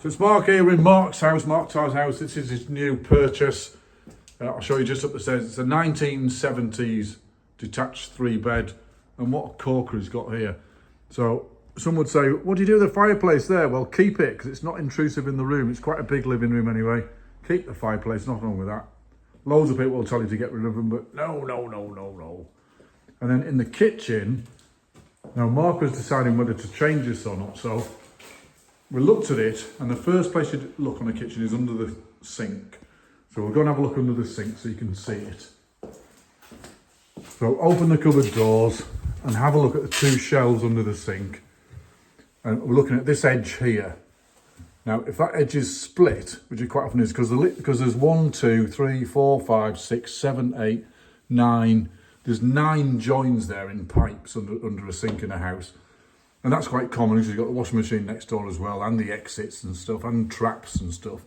So it's Mark here in Mark's house, Mark Tarr's house. This is his new purchase. I'll show you just up the stairs. It's a 1970s detached 3-bed. And what a corker he's got here. So some would say, what do you do with the fireplace there? Well, keep it, because it's not intrusive in the room. It's quite a big living room anyway. Keep the fireplace, nothing wrong with that. Loads of people will tell you to get rid of them, but no. And then in the kitchen, now Mark was deciding whether to change this or not. So we looked at it, and the first place you'd look on the kitchen is under the sink. So we'll go and have a look under the sink so you can see it. So open the cupboard doors and have a look at the 2 shelves under the sink. And we're looking at this edge here. Now, if that edge is split, which it quite often is, because there's 1, 2, 3, 4, 5, 6, 7, 8, 9. There's 9 joins there in pipes under a sink in a house. And that's quite common because you've got the washing machine next door as well, and the exits and stuff, and traps and stuff.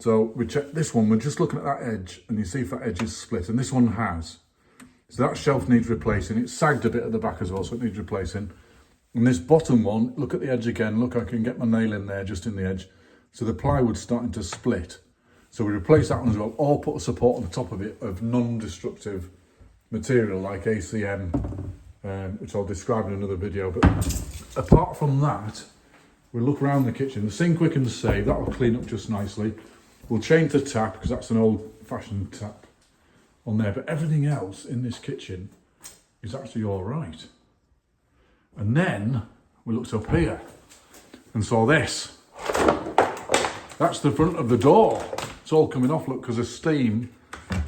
So we check this one, we're just looking at that edge, and you see if that edge is split, and this one has. So that shelf needs replacing. It's sagged a bit at the back as well, so it needs replacing. And this bottom one, look at the edge again. Look, I can get my nail in there, just in the edge. So the plywood's starting to split. So we replace that one as well, or put a support on the top of it of non-destructive material like ACM, which I'll describe in another video. But apart from that, we'll look around the kitchen. The sink we can save, that'll clean up just nicely. We'll change the tap, because that's an old-fashioned tap on there. But everything else in this kitchen is actually all right. And then we looked up here and saw this. That's the front of the door. It's all coming off, look, because of steam.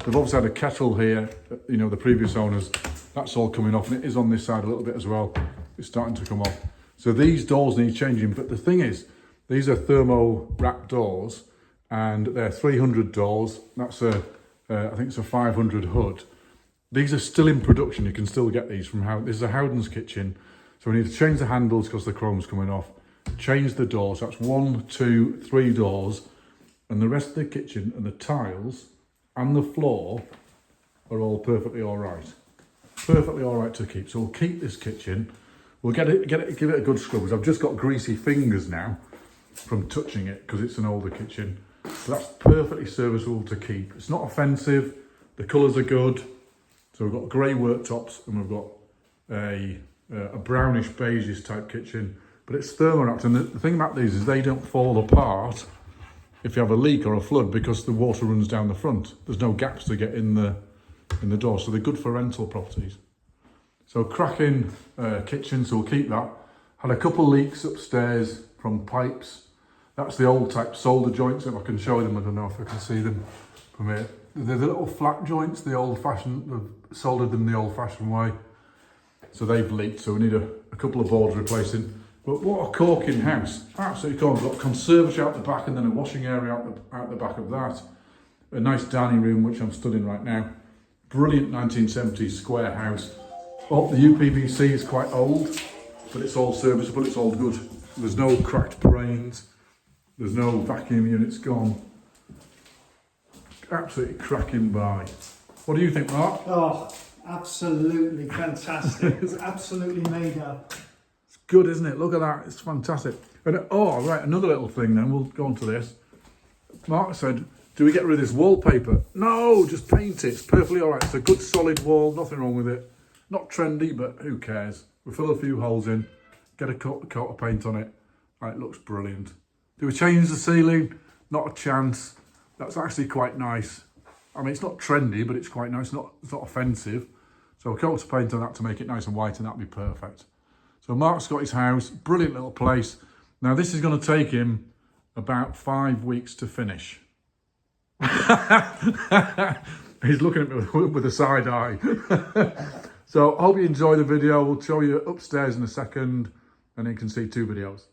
They've obviously had a kettle here, you know, the previous owners. That's all coming off, and it is on this side a little bit as well. It's starting to come off. So these doors need changing, but the thing is, these are thermo wrap doors, and they're 300 doors. That's I think it's a 500 hood. These are still in production. You can still get these from this is a Howden's kitchen. So we need to change the handles because the chrome's coming off. Change the doors. That's 1, 2, 3 doors. And the rest of the kitchen and the tiles and the floor are all perfectly all right. Perfectly all right to keep. So we'll keep this kitchen. We'll give it a good scrub, because I've just got greasy fingers now from touching it because it's an older kitchen. So that's perfectly serviceable to keep. It's not offensive. The colours are good. So we've got grey worktops, and we've got a brownish beigeish type kitchen, but it's thermowrapped. And the thing about these is they don't fall apart if you have a leak or a flood, because the water runs down the front. There's no gaps to get in the door, so they're good for rental properties. So cracking kitchen, so we'll keep that. Had a couple leaks upstairs from pipes. That's the old type solder joints. If I can show them, I don't know if I can see them from here. They're the little flat joints, the old-fashioned. They've soldered them the old-fashioned way. So they've leaked, so we need a couple of boards replacing. But what a corking house. Absolutely corking. We've got a conservatory out the back, and then a washing area out the back of that. A nice dining room, which I'm studying right now. Brilliant 1970s square house. Oh, the UPVC is quite old, but it's all serviceable, it's all good. There's no cracked brains. There's no vacuum units gone. Absolutely cracking by. What do you think, Mark? Oh, absolutely fantastic. It's absolutely made up. It's good, isn't it? Look at that, it's fantastic. And oh, right, another little thing then, we'll go on to this. Mark said, do we get rid of this wallpaper? No, just paint it, it's perfectly all right. It's a good solid wall, nothing wrong with it. Not trendy, but who cares? We'll fill a few holes in, get a coat of paint on it. Right, it looks brilliant. Do we change the ceiling? Not a chance. That's actually quite nice. I mean, it's not trendy, but it's quite nice. It's not offensive. So a coat of paint on that to make it nice and white, and that'd be perfect. So Mark's got his house, brilliant little place. Now this is going to take him about 5 weeks to finish. He's looking at me with a side eye. So I hope you enjoy the video. We'll show you upstairs in a second, and then you can see 2 videos.